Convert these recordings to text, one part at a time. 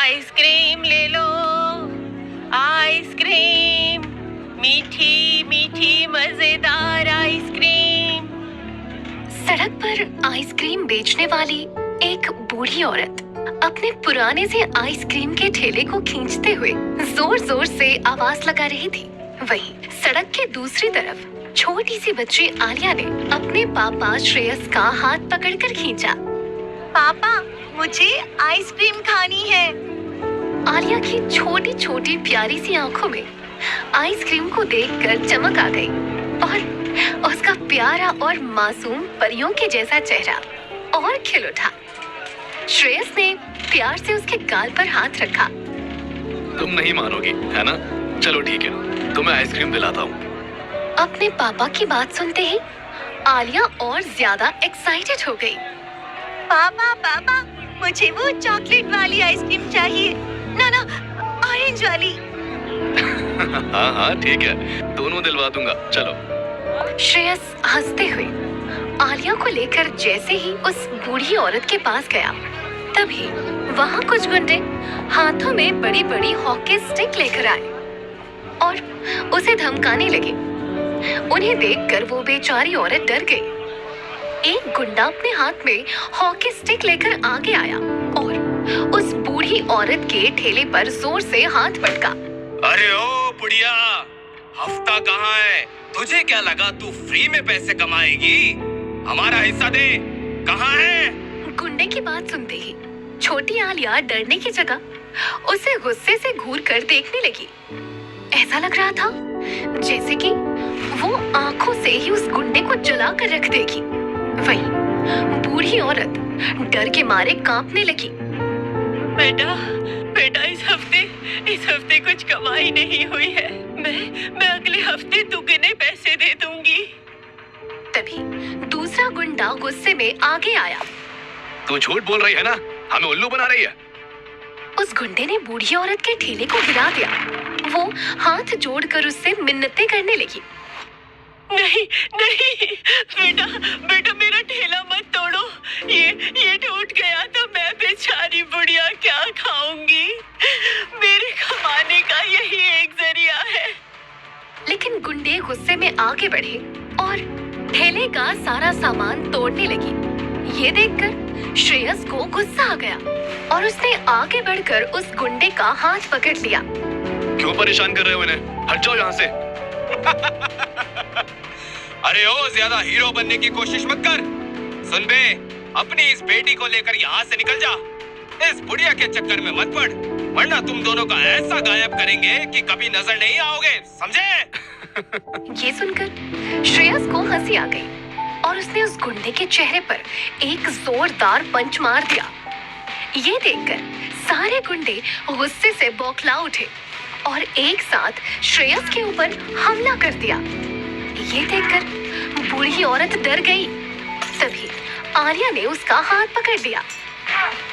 Ice cream ले लो, ice cream, मीठी मीठी मजेदार आइसक्रीम। सड़क पर आइसक्रीम बेचने वाली एक बूढ़ी औरत अपने पुराने से आइसक्रीम के ठेले को खींचते हुए जोर जोर से आवाज लगा रही थी। वहीं सड़क के दूसरी तरफ छोटी सी बच्ची आलिया ने अपने पापा श्रेयस का हाथ पकड़कर खींचा। पापा, मुझे आइसक्रीम खानी है। आलिया की छोटी छोटी प्यारी सी आंखों में आइसक्रीम को देखकर चमक आ गई और उसका प्यारा और मासूम परियों के जैसा चेहरा और खिल उठा। श्रेयस ने प्यार से उसके गाल पर हाथ रखा। तुम नहीं मानोगी, है ना? चलो ठीक है, तुम्हें आइसक्रीम दिलाता हूँ। अपने पापा की बात सुनते ही आलिया और ज्यादा एक्साइटेड हो गई। पापा पापा, मुझे वो चॉकलेट वाली आइसक्रीम चाहिए, ना ऑरेंज वाली। हाँ हाँ ठीक है, दोनों दिलवा दूंगा, चलो। श्रेयस हंसते हुए आलिया को लेकर जैसे ही उस बूढ़ी औरत के पास गया, तभी वहाँ कुछ गुंडे हाथों में बड़ी बड़ी हॉकी स्टिक लेकर आए और उसे धमकाने लगे। उन्हें देखकर वो बेचारी औरत डर गई। एक गुंडा अपने हाथ में हॉकी स्टिक लेकर आगे आया और उस बूढ़ी औरत के ठेले पर जोर से हाथ पटका। अरे ओ बुढ़िया, हफ्ता कहाँ है? तुझे क्या लगा तू फ्री में पैसे कमाएगी? हमारा हिस्सा दे, कहाँ है? गुंडे की बात सुनते ही छोटी आलिया डरने की जगह उसे गुस्से से घूर कर देखने लगी। ऐसा लग रहा था जैसे कि वो आंखों से ही उस गुंडे को जला कर रख देगी। वहीं बूढ़ी औरत डर के मारे कांपने लगी। बेटा इस हफ्ते कुछ कमाई नहीं हुई है। मैं अगले हफ्ते दुगने पैसे दे दूंगी। तभी दूसरा गुंडा गुस्से में आगे आया। तू झूठ बोल रही है ना, हमें उल्लू बना रही है। उस गुंडे ने बूढ़ी औरत के ठेले को गिरा दिया। वो हाथ जोड़कर उससे मिन्नतें करने लगी। नहीं बेटा मेरा ठेला मत तोड़ो। ये टूट गया तो मैं बेचारी बुढ़िया क्या खाऊंगी? मेरे कमाने का यही एक जरिया है। लेकिन गुंडे गुस्से में आगे बढ़े और ठेले का सारा सामान तोड़ने लगी। ये देखकर श्रेयस को गुस्सा आ गया और उसने आगे बढ़कर उस गुंडे का हाथ पकड़ लिया। क्यों परेशान कर रहे हो इन्हें? हट जाओ यहाँ से। अरे ओ, ज्यादा हीरो बनने की कोशिश मत कर। सुन बे, अपनी इस बेटी को लेकर यहाँ से निकल जा। इस बुढ़िया के चक्कर में मत पड़, वरना तुम दोनों का ऐसा गायब करेंगे कि कभी नजर नहीं आओगे, समझे? ये सुनकर श्रेयस को हंसी आ गई और उसने उस गुंडे के चेहरे पर एक जोरदार पंच मार दिया। ये देखकर सारे गुंडे गुस्से से बौखला उठे और एक साथ श्रेयस के ऊपर हमला कर दिया। ये देखकर बूढ़ी औरत डर गई। तभी आलिया ने उसका हाथ पकड़ लिया।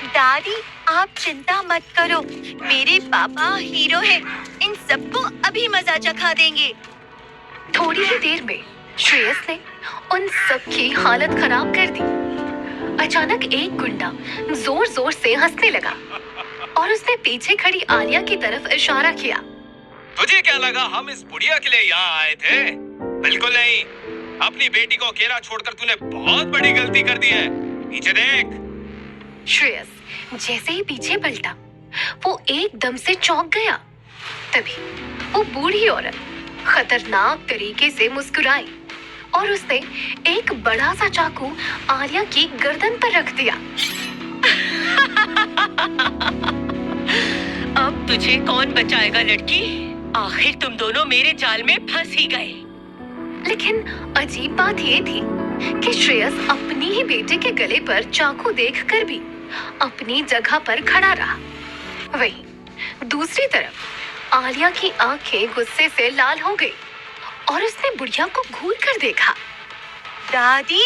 दादी, आप चिंता मत करो, मेरे पापा हीरो हैं। इन सबको अभी मजा चखा देंगे। थोड़ी ही देर में श्रेयस ने उन सबकी हालत खराब कर दी। अचानक एक गुंडा जोर जोर से हंसने लगा और उसने पीछे खड़ी आलिया की तरफ इशारा किया। तुझे क्या लगा हम इस बुढ़िया के लिए यहाँ आए थे? बिल्कुल नहीं। अपनी बेटी को अकेला छोड़कर तूने बहुत बड़ी गलती कर दी है। पीछे देख। श्रेयस जैसे ही पीछे पलटा, वो एकदम से चौंक गया। तभी वो बूढ़ी औरत खतरनाक तरीके से मुस्कुराई और उसने एक बड़ा सा चाकू आलिया की गर्दन पर रख दिया। अब तुझे कौन बचाएगा लड़की? आखिर तुम दोनों मेरे जाल में फंस ही गए। लेकिन अजीब बात ये थी कि श्रेयस अपनी ही बेटे के गले पर चाकू देखकर भी अपनी जगह पर खड़ा रहा। वहीं दूसरी तरफ आलिया की आंखें गुस्से से लाल हो गई और उसने बुढ़िया को घूर कर देखा। दादी,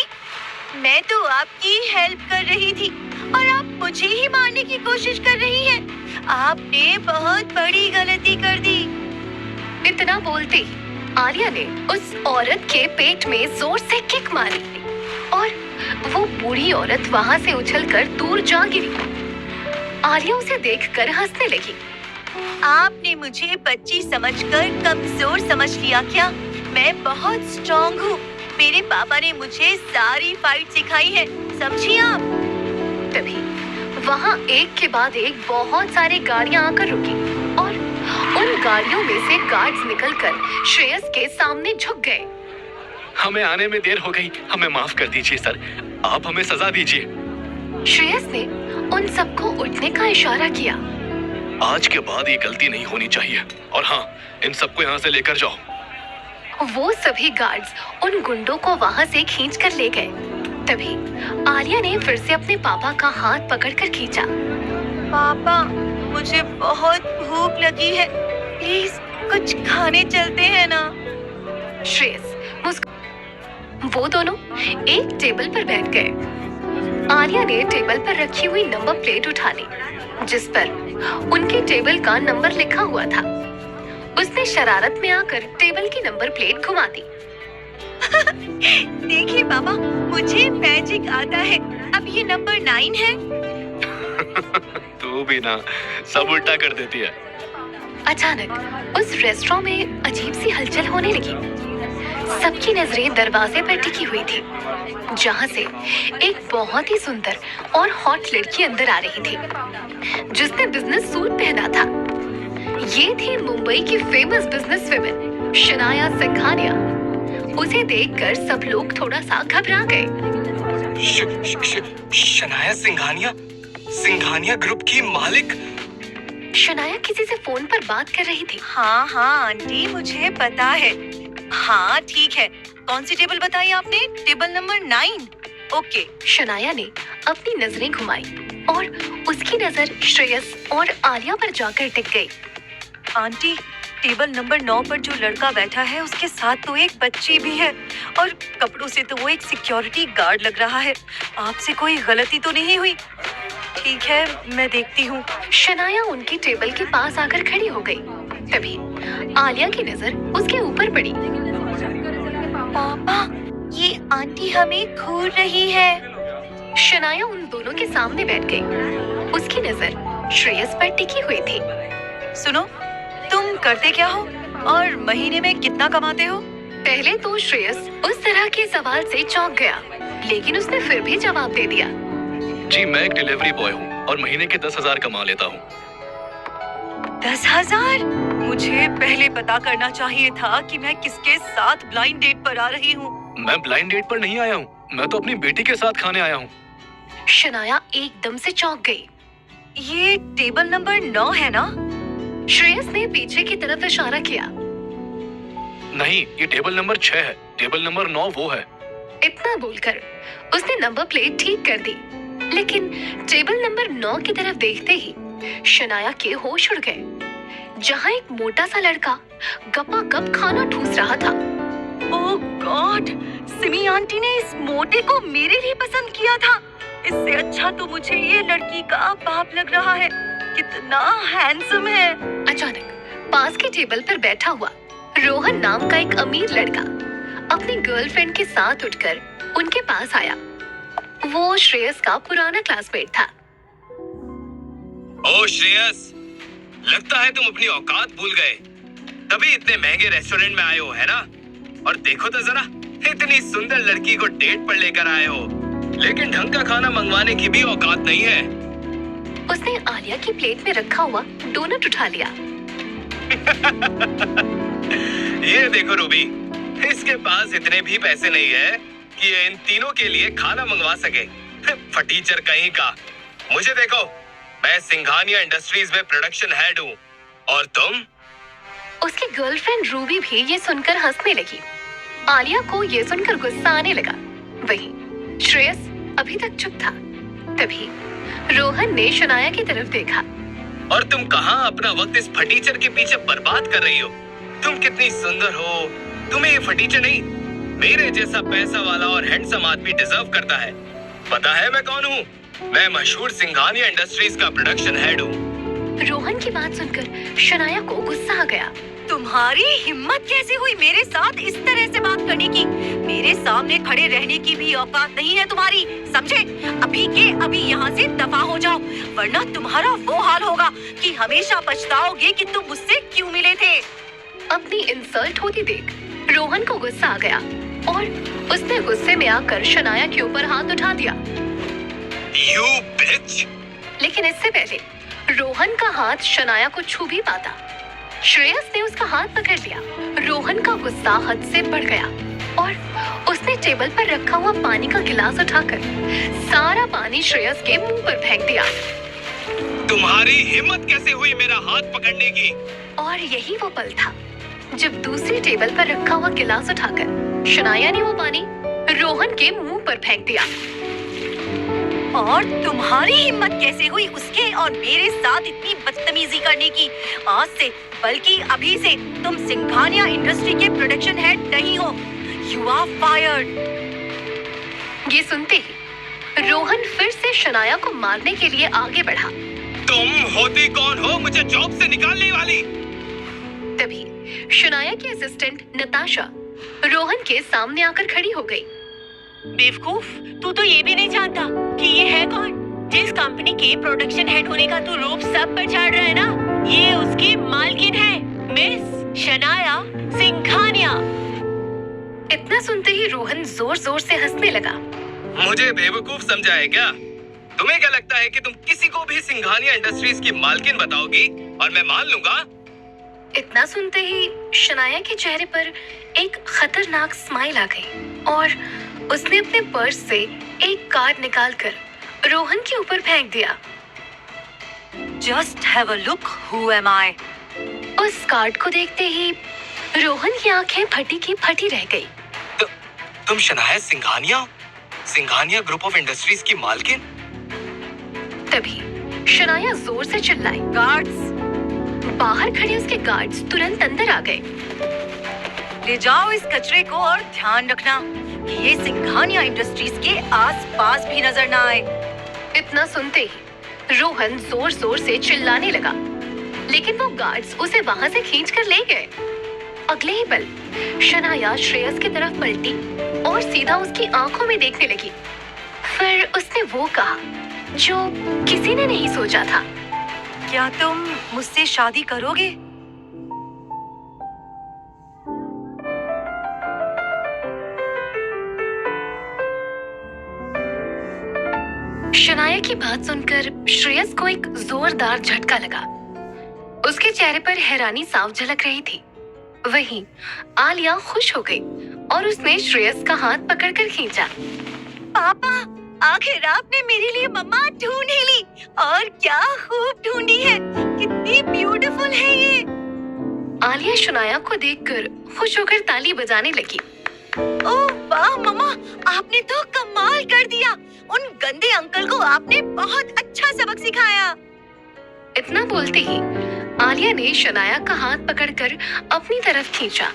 मैं तो आपकी हेल्प कर रही थी और आप मुझे ही मारने की कोशिश कर रही हैं। आपने बहुत बड़ी गलती कर दी। इतना बोलते ही आलिया ने उस औरत के पेट में जोर से किक मारी और वो बूढ़ी औरत वहां से उछलकर दूर जा गिरी। आलिया उसे देखकर हंसने लगी। आपने मुझे बच्ची समझकर कमजोर समझ लिया क्या? मैं बहुत स्ट्रॉन्ग हूँ। मेरे पापा ने मुझे सारी फाइट सिखाई है, समझी आप? तभी वहाँ एक के बाद एक बहुत सारी गाड़ियाँ आकर रुकी और उन गाड़ियों में से गार्ड्स निकलकर श्रेयस के सामने झुक गए। हमें आने में देर हो गई, हमें माफ कर दीजिए सर, आप हमें सजा दीजिए। श्रेयस ने उन सबको उठने का इशारा किया। आज के बाद ये गलती नहीं होनी चाहिए, और हाँ, इन सबको यहाँ से लेकर जाओ। वो सभी गार्ड्स उन गुंडों को वहाँ से खींच कर ले गए। तभी आलिया ने फिर से अपने पापा का हाथ पकड़कर खींचा। पापा, मुझे बहुत भूख लगी है, प्लीज कुछ खाने चलते हैं ना? श्रेयस वो दोनों एक टेबल पर बैठ गए। आलिया ने टेबल पर रखी हुई नंबर प्लेट उठा ली, जिस पर उनके टेबल का नंबर लिखा हुआ था। उसने शरारत में आकर टेबल की नंबर प्लेट घुमा दी। देखिए पापा, मुझे मैजिक आता है। अब ये नंबर 9 है। तू भी ना, सब उल्टा कर देती है। अचानक उस रेस्टोरेंट में अजीब सी हलचल होने लगी। सबकी नजरें दरवाजे पर टिकी हुई थी, जहां से एक बहुत ही सुंदर और हॉट लड़की अंदर आ रही थी, जिसने बिजनेस सूट पहना था। ये थी मुंबई की famous business women Shanaya Singhania. उसे देखकर सब लोग थोड़ा सा घबरा गए। शनाया सिंघानिया, सिंघानिया ग्रुप की मालिक। शनाया किसी से फोन पर बात कर रही थी। हाँ हाँ आंटी, मुझे पता है। हाँ ठीक है, कौन सी टेबल बताई आपने? Table number 9। ओके। शनाया ने अपनी नजरें घुमाई और उसकी नजर श्रेयस और आलिया पर जाकर टिक गई। आंटी, टेबल नंबर 9 पर जो लड़का बैठा है उसके साथ तो एक बच्ची भी है, और कपड़ों से तो वो एक सिक्योरिटी गार्ड लग रहा है। आपसे कोई गलती तो नहीं हुई? ठीक है, मैं देखती हूँ। शनाया उनकी टेबल के पास आकर खड़ी हो गई। तभी आलिया की नजर उसके ऊपर पड़ी। पापा, ये आंटी हमें घूर रही है। शनाया उन दोनों के सामने बैठ गई। उसकी नजर श्रेयस पर टिकी हुई थी। सुनो, तुम करते क्या हो और महीने में कितना कमाते हो? पहले तो श्रेयस उस तरह के सवाल से चौंक गया, लेकिन उसने फिर भी जवाब दे दिया। जी, मैं एक डिलीवरी बॉय हूँ और महीने के 10,000 कमा लेता हूँ। 10,000? मुझे पहले पता करना चाहिए था कि मैं किसके साथ ब्लाइंड डेट पर आ रही हूँ। मैं ब्लाइंड डेट पर नहीं आया हूँ, मैं तो अपनी बेटी के साथ खाने आया हूँ। शनाया एकदम से चौंक गई। ये टेबल नंबर 9 है ना? श्रेयस ने पीछे की तरफ इशारा किया। नहीं, ये टेबल नंबर 6 है, टेबल नंबर 9 वो है। इतना बोलकर उसने नंबर प्लेट ठीक कर दी, लेकिन टेबल नंबर 9 की तरफ देखते ही शनाया के होश उड़ गए, जहाँ एक मोटा सा लड़का गपागप खाना ठूस रहा था। ओह गॉड, सिमी आंटी ने इस मोटे को मेरे लिए पसंद किया था। इससे अच्छा तो मुझे ये लड़की का बाप लग रहा है। कितना हैंडसम है। अचानक पास के टेबल पर बैठा हुआ रोहन नाम का एक अमीर लड़का अपनी गर्लफ्रेंड के साथ उठकर उनके पास आया। वो श्रेयस का पुराना क्लासमेट था। ओ श्रेयस, लगता है तुम अपनी औकात भूल गए, तभी इतने महंगे रेस्टोरेंट में आए हो, है ना? और देखो तो जरा, इतनी सुंदर लड़की को डेट पर लेकर आए हो, लेकिन ढंग का खाना मंगवाने की भी औकात नहीं है। उसने आलिया की प्लेट में रखा हुआ डोनट उठा लिया। ये देखो रूबी, इसके पास इतने भी पैसे नहीं है कि ये इन तीनों के लिए खाना मंगवा सके। फटीचर कहीं का। मुझे देखो, मैं सिंघानिया इंडस्ट्रीज में प्रोडक्शन हेड हूँ, और तुम? उसकी गर्लफ्रेंड रूबी भी ये सुनकर हंसने लगी। आलिया को ये सुनकर गुस्सा आने लगा। वहीं श्रेयस अभी तक चुप था। तभी रोहन ने शनाया की तरफ देखा। और तुम कहाँ अपना वक्त इस फटीचर के पीछे बर्बाद कर रही हो? तुम कितनी सुंदर हो, तुम्हें ये फटीचर नहीं, मेरे जैसा पैसा वाला और हैंडसम आदमी डिजर्व करता है। पता है मैं कौन हूँ? मैं मशहूर सिंघानिया इंडस्ट्रीज का प्रोडक्शन हेड हूँ। रोहन की बात सुनकर शनाया को गुस्सा आ गया। तुम्हारी हिम्मत कैसे हुई मेरे साथ इस तरह से बात करने की? मेरे सामने खड़े रहने की भी औकात नहीं है तुम्हारी, समझे? अभी के अभी यहाँ से दफा हो जाओ, वरना तुम्हारा वो हाल होगा कि हमेशा पछताओगे कि तुम मुझसे क्यों मिले थे। अपनी इंसल्ट होती देख रोहन को गुस्सा आ गया और उसने गुस्से में आकर शनाया के ऊपर हाथ उठा दिया। You bitch! लेकिन इससे पहले रोहन का हाथ शनाया को छू भी पाता, श्रेयस ने उसका हाथ पकड़ लिया। रोहन का गुस्सा हद से बढ़ गया और उसने टेबल पर रखा हुआ पानी का गिलास उठाकर सारा पानी श्रेयस के मुंह पर फेंक दिया। तुम्हारी हिम्मत कैसे हुई मेरा हाथ पकड़ने की? और यही वो पल था जब दूसरी टेबल पर रखा हुआ गिलास उठाकर शनाया ने वो पानी रोहन के मुंह पर फेंक दिया। और तुम्हारी हिम्मत कैसे हुई उसके और मेरे साथ इतनी बदतमीजी करने की? आज से बल्कि अभी से तुम सिंघानिया इंडस्ट्री के प्रोडक्शन हेड नहीं हो। You are fired. ये सुनते ही रोहन फिर से शनाया को मारने के लिए आगे बढ़ा। तुम होती कौन हो मुझे जॉब से निकालने वाली? तभी शनाया की असिस्टेंट नताशा रोहन के सामने आकर खड़ी हो गई। बेवकूफ, तू तो ये भी नहीं जानता कि ये है कौन? जिस कंपनी के प्रोडक्शन हेड होने का तू रूप सब पर झाड़ रहा है ना, ये उसकी मालकिन है, मिस शनाया सिंघानिया। इतना सुनते ही रोहन जोर जोर से हंसने लगा। मुझे बेवकूफ समझा है क्या? तुम्हें क्या लगता है कि तुम किसी को भी सिंघानिया इंडस्ट्रीज की मालकिन बताओगी और मैं मान लूंगा? इतना सुनते ही शनाया के चेहरे पर एक खतरनाक स्माइल आ गई और उसने अपने पर्स से एक कार्ड निकालकर रोहन के ऊपर फेंक दिया। Just have a look, who am I? उस कार्ड को देखते ही रोहन की आंखें फटी की फटी रह गई। तुम Shanaya Singhania group of industries की मालकिन? तभी शनाया जोर से चिल्लाई। गार्ड्स, बाहर खड़े उसके गार्ड्स तुरंत अंदर आ गए। ले जाओ इस कचरे को और ध्यान रखना कि ये सिंघानिया इंडस्ट्रीज के आस-पास भी नजर ना आए। इतना सुनते ही रोहन जोर जोर से चिल्लाने लगा, लेकिन वो गार्ड्स उसे वहां से खींच कर ले गए। अगले ही पल शनाया श्रेयस की तरफ पलटी और सीधा उसकी आंखों में देखने लगी। फिर उसने वो कहा जो किसी ने नहीं सोचा था। क्या तुम मुझसे शादी करोगे? शनाया की बात सुनकर श्रेयस को एक जोरदार झटका लगा। उसके चेहरे पर हैरानी साफ झलक रही थी। वहीं आलिया खुश हो गई और उसने श्रेयस का हाथ पकड़कर खींचा। पापा, आखिर आपने मेरे लिए मम्मा ढूंढ ही ली, और क्या खूब ढूंढी है, कितनी ब्यूटीफुल है ये। आलिया शनाया को देखकर खुश होकर ताली बजाने लगी। ओह वाह मम्मा, आपने तो कमाल कर दिया। उन गंदे अंकल को आपने बहुत अच्छा सबक सिखाया। इतना बोलते ही आलिया ने शनाया का हाथ पकड़कर अपनी तरफ खींचा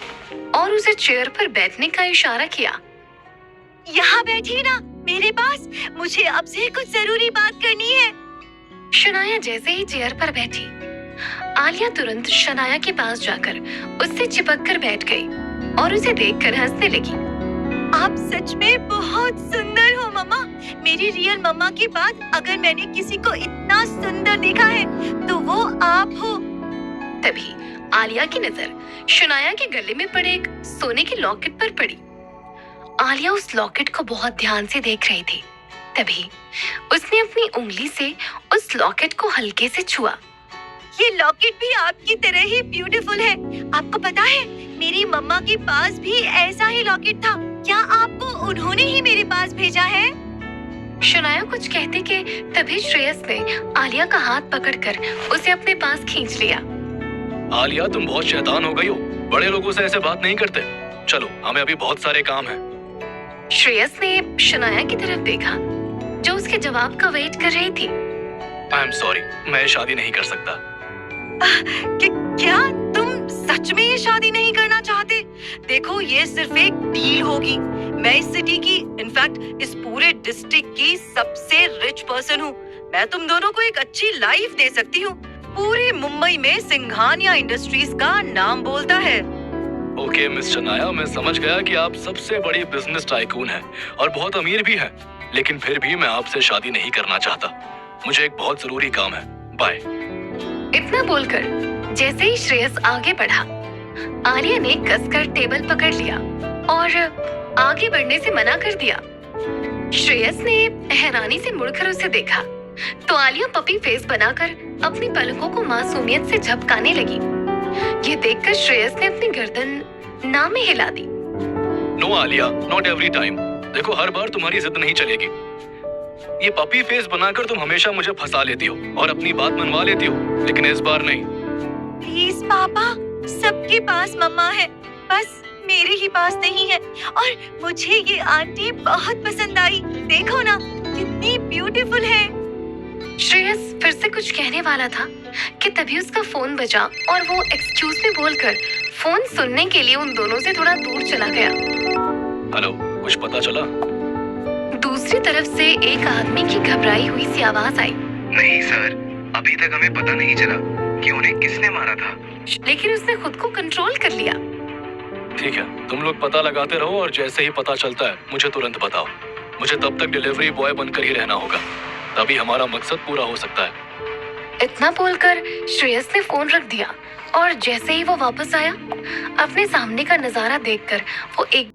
और उसे चेयर पर बैठने का इशारा किया। यहाँ बैठिए ना मेरे पास, मुझे आपसे कुछ जरूरी बात करनी है। शनाया जैसे ही चेयर पर बैठी, आलिया तुरंत शनाया के पास जाकर उससे चिपक कर बैठ गई और उसे देखकर हंसने लगी। आप सच में बहुत सुंदर हो मम्मा। मेरी रियल मम्मा के बाद अगर मैंने किसी को इतना सुंदर देखा है तो वो आप हो। तभी आलिया की नजर शनाया के गले में पड़े एक सोने के लॉकेट पर पड़ी। आलिया उस लॉकेट को बहुत ध्यान से देख रही थी। तभी उसने अपनी उंगली से उस लॉकेट को हल्के से छुआ। ये लॉकेट भी आपकी तरह ही ब्यूटीफुल है। आपको पता है मेरी मम्मा के पास भी ऐसा ही लॉकेट था। क्या आपको उन्होंने ही मेरे पास भेजा है? शनाया कुछ कहते कि तभी श्रेयस ने आलिया का हाथ पकड़कर उसे अपने पास खींच लिया। आलिया, तुम बहुत शैतान हो गई हो। बड़े लोगों से ऐसे बात नहीं करते। चलो, हमें अभी बहुत सारे काम हैं। श्रेयस ने शनाया की तरफ देखा जो उसके जवाब का वेट कर रही थी। आई एम सॉरी, मैं शादी नहीं कर सकता। क्या तुम सच में ये शादी नहीं करना चाहते? देखो, ये सिर्फ एक डील होगी। मैं इस सिटी की, इनफैक्ट इस पूरे डिस्ट्रिक्ट की सबसे रिच पर्सन हूँ। मैं तुम दोनों को एक अच्छी लाइफ दे सकती हूँ। पूरे मुंबई में सिंघानिया इंडस्ट्रीज का नाम बोलता है। ओके मिस शनाया, मैं समझ गया कि आप सबसे बड़ी बिजनेस टाइकून हैं और बहुत अमीर भी हैं, लेकिन फिर भी मैं आपसे शादी नहीं करना चाहता। मुझे एक बहुत जरूरी काम है। बाय। इतना बोलकर जैसे ही श्रेयस आगे बढ़ा, आलिया ने कसकर टेबल पकड़ लिया और आगे बढ़ने से मना कर दिया। श्रेयस ने हैरानी से मुड़कर उसे देखा तो आलिया पपी फेस बनाकर अपनी पलकों को मासूमियत से झपकाने लगी। ये देखकर श्रेयस ने अपनी गर्दन ना में हिला दी। No Alia, not every time. देखो, हर बार तुम्हारी जिद नहीं चलेगी। ये पपी फेस बनाकर तुम हमेशा मुझे फंसा लेती हो और अपनी बात मनवा लेती हो, लेकिन इस बार नहीं। प्लीज पापा, सबके पास मम्मा है, बस मेरे ही पास नहीं है। और मुझे ये आंटी बहुत पसंद आई। देखो ना, कितनी ब्यूटीफुल है। श्रेयस फिर से कुछ कहने वाला था कि तभी उसका फोन बजा और वो एक्सक्यूज में बोलकर फोन सुनने के लिए उन दोनों से थोड़ा दूर चला गया। हेलो, कुछ पता चला? दूसरी तरफ से एक आदमी की घबराई हुई सी आवाज आई। नहीं सर, अभी तक हमें पता नहीं चला कि उन्हें किसने मारा था। लेकिन उसने खुद को कंट्रोल कर लिया। ठीक है, तुम लोग पता लगाते रहो और जैसे ही पता चलता है मुझे तुरंत बताओ। मुझे तब तक डिलीवरी बॉय बनकर ही रहना होगा, तभी हमारा मकसद पूरा हो सकता है। इतना बोलकर श्रेयस ने फोन रख दिया और जैसे ही वो वापस आया, अपने सामने का नजारा देखकर वो एक